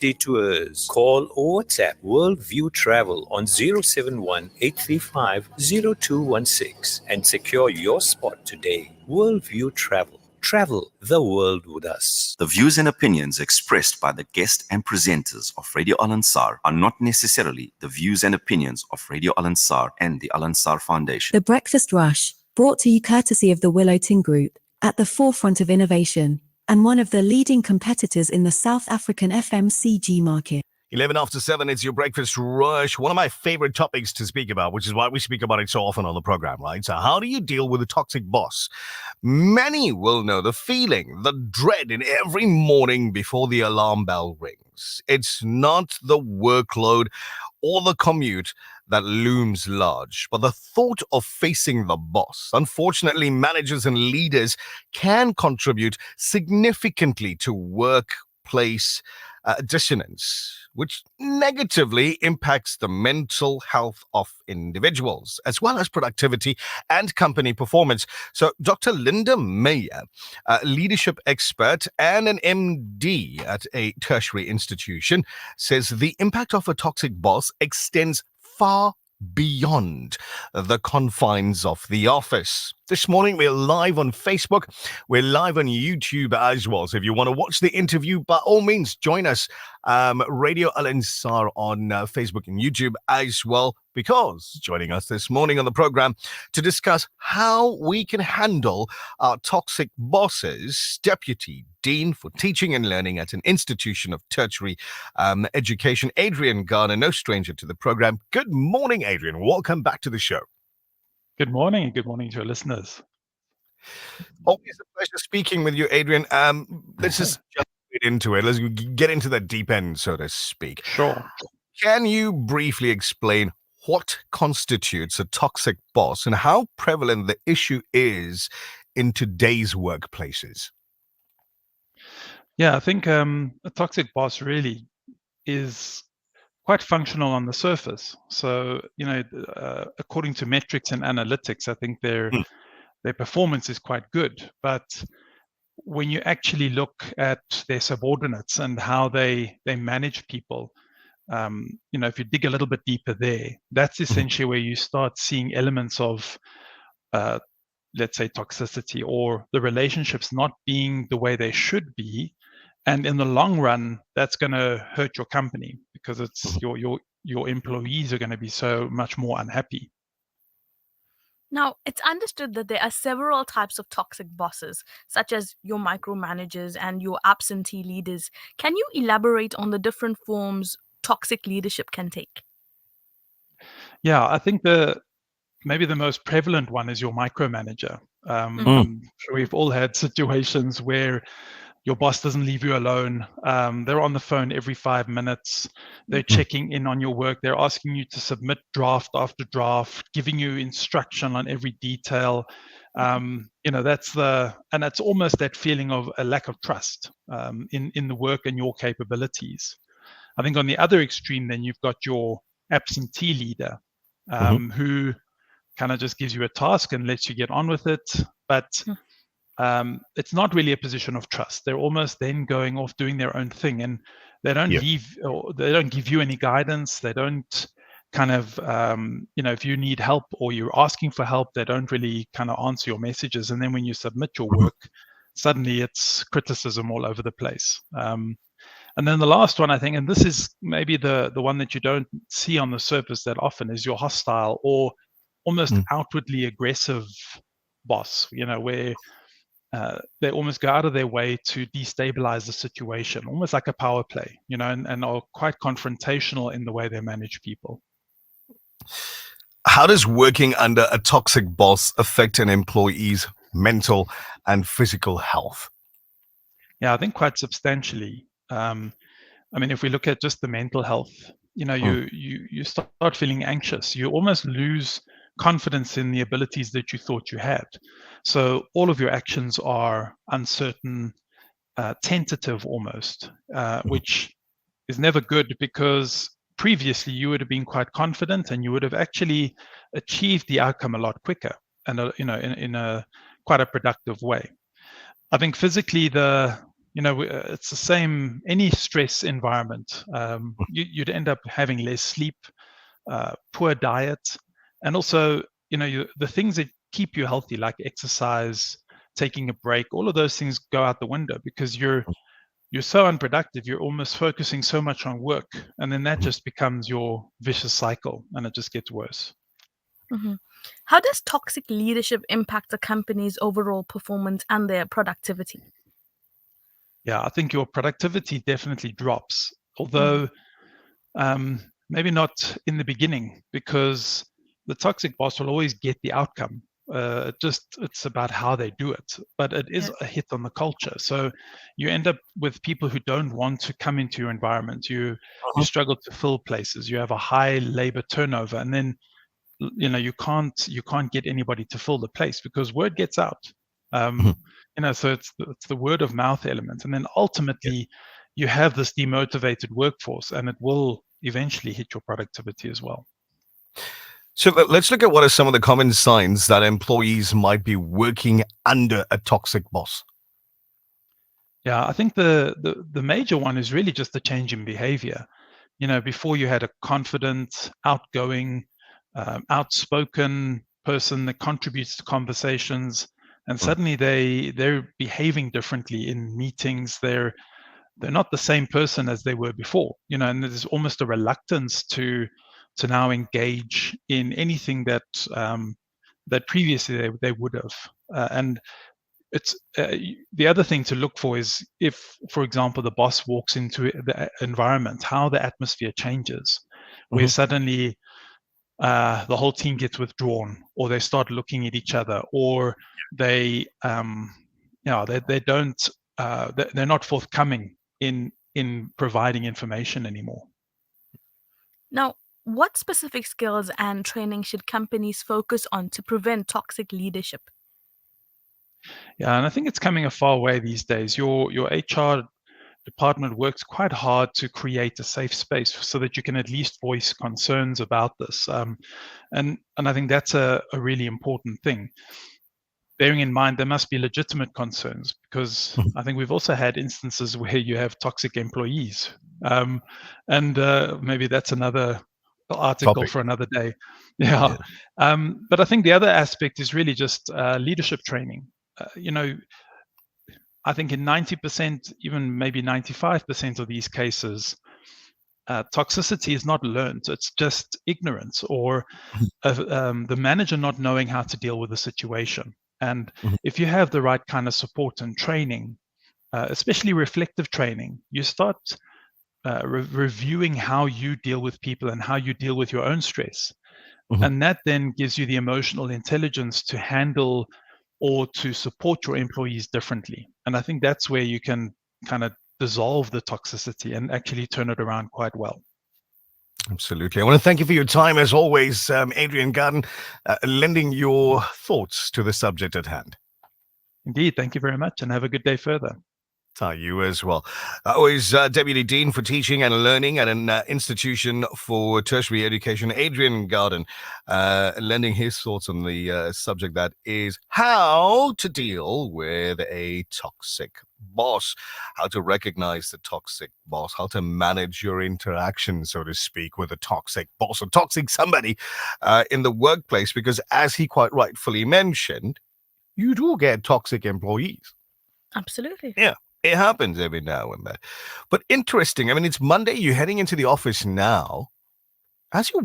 Detours. Call or WhatsApp Worldview Travel on 071-835-0216 and secure your spot today. Worldview Travel. Travel the world with us. The views and opinions expressed by the guest and presenters of Radio Al Ansar are not necessarily the views and opinions of Radio Al Ansar and the Al Ansar Foundation. The Breakfast Rush, brought to you courtesy of the Willowton Group, at the forefront of innovation and one of the leading competitors in the South African FMCG market. 11 after 7, it's your Breakfast Rush. One of my favorite topics to speak about, which is why we speak about it so often on the program, right? So how do you deal with a toxic boss? Many will know the feeling, the dread in every morning before the alarm bell rings. It's not the workload or the commute that looms large, but the thought of facing the boss. Unfortunately, managers and leaders can contribute significantly to workplace dissonance, which negatively impacts the mental health of individuals, as well as productivity and company performance. So Dr. Linda Meyer, a leadership expert and an MD at a tertiary institution, says the impact of a toxic boss extends far beyond the confines of the office. This morning, we're live on Facebook. We're live on YouTube as well. So if you want to watch the interview, by all means, join us. Radio Al Ansar on Facebook and YouTube as well, because joining us this morning on the program to discuss how we can handle our toxic bosses, Deputy Dean for Teaching and Learning at an institution of tertiary education, Adrian Garner, no stranger to the program. Good morning, Adrian. Welcome back to the show. Good morning, and good morning to our listeners. Always a pleasure speaking with you, Adrian. Let's just jump into it. Let's get into the deep end, so to speak. Sure. Can you briefly explain what constitutes a toxic boss and how prevalent the issue is in today's workplaces? Yeah, I think a toxic boss really is quite functional on the surface. So, according to metrics and analytics, I think their performance is quite good. But when you actually look at their subordinates and how they manage people, if you dig a little bit deeper there, that's essentially where you start seeing elements of, let's say, toxicity, or the relationships not being the way they should be. And in the long run, that's going to hurt your company, because it's your employees are going to be so much more unhappy. Now, it's understood that there are several types of toxic bosses, such as your micromanagers and your absentee leaders. Can you elaborate on the different forms toxic leadership can take? Yeah, I think maybe the most prevalent one is your micromanager. I'm sure we've all had situations where your boss doesn't leave you alone. They're on the phone every 5 minutes. They're checking in on your work. They're asking you to submit draft after draft, giving you instruction on every detail. And it's almost that feeling of a lack of trust in the work and your capabilities. I think on the other extreme, then you've got your absentee leader, who kind of just gives you a task and lets you get on with it. But it's not really a position of trust. They're almost then going off doing their own thing, and they don't they don't give you any guidance. They don't kind of, if you need help or you're asking for help, they don't really kind of answer your messages. And then when you submit your work, suddenly it's criticism all over the place. And then the last one, I think, and this is maybe the one that you don't see on the surface that often, is your hostile or almost outwardly aggressive boss, where they almost go out of their way to destabilize the situation, almost like a power play, and are quite confrontational in the way they manage people. How does working under a toxic boss affect an employee's mental and physical health? Yeah, I think quite substantially. If we look at just the mental health, you start feeling anxious. You almost lose confidence in the abilities that you thought you had. So all of your actions are uncertain, tentative almost, which is never good, because previously you would have been quite confident and you would have actually achieved the outcome a lot quicker and in a quite a productive way. I think physically the it's the same, any stress environment, you'd end up having less sleep, poor diet, and also, the things that keep you healthy, like exercise, taking a break, all of those things go out the window because you're so unproductive. You're almost focusing so much on work, and then that just becomes your vicious cycle, and it just gets worse. Mhm. How does toxic leadership impact a company's overall performance and their productivity? Yeah, I think your productivity definitely drops, although maybe not in the beginning, because the toxic boss will always get the outcome. It's about how they do it, but it is a hit on the culture. So you end up with people who don't want to come into your environment. You struggle to fill places. You have a high labor turnover, and then you can't get anybody to fill the place because word gets out. So it's the word of mouth element, and then ultimately you have this demotivated workforce, and it will eventually hit your productivity as well. So let's look at what are some of the common signs that employees might be working under a toxic boss. Yeah, I think the major one is really just the change in behavior. Before you had a confident, outgoing, outspoken person that contributes to conversations, and suddenly they're behaving differently in meetings. They're not the same person as they were before, and there's almost a reluctance to now engage in anything that that previously they would have. And it's the other thing to look for is if, for example, the boss walks into the environment, how the atmosphere changes, where suddenly the whole team gets withdrawn, or they start looking at each other, or they they don't they're not forthcoming in providing information anymore. Now, what specific skills and training should companies focus on to prevent toxic leadership? Yeah, and I think it's coming a far way these days. Your HR department works quite hard to create a safe space so that you can at least voice concerns about this. And I think that's a really important thing. Bearing in mind there must be legitimate concerns, because I think we've also had instances where you have toxic employees. And maybe that's another article Topic. for another day. Yeah. But I think the other aspect is really just leadership training. I think in 90%, even maybe 95% of these cases, toxicity is not learned. It's just ignorance, or the manager not knowing how to deal with the situation. And if you have the right kind of support and training, especially reflective training, you start reviewing how you deal with people and how you deal with your own stress. And that then gives you the emotional intelligence to handle or to support your employees differently. And I think that's where you can kind of dissolve the toxicity and actually turn it around quite well. Absolutely. I want to thank you for your time, as always, Adrian Garden, lending your thoughts to the subject at hand. Indeed. Thank you very much, and have a good day further. You as well. Always Deputy Dean for Teaching and Learning at an institution for tertiary education, Adrian Garden, lending his thoughts on the subject that is how to deal with a toxic boss, how to recognize the toxic boss, how to manage your interaction, so to speak, with a toxic boss or toxic somebody in the workplace, because as he quite rightfully mentioned, you do get toxic employees. Absolutely. Yeah. It happens every now and then. But interesting. I mean, it's Monday. You're heading into the office now. As you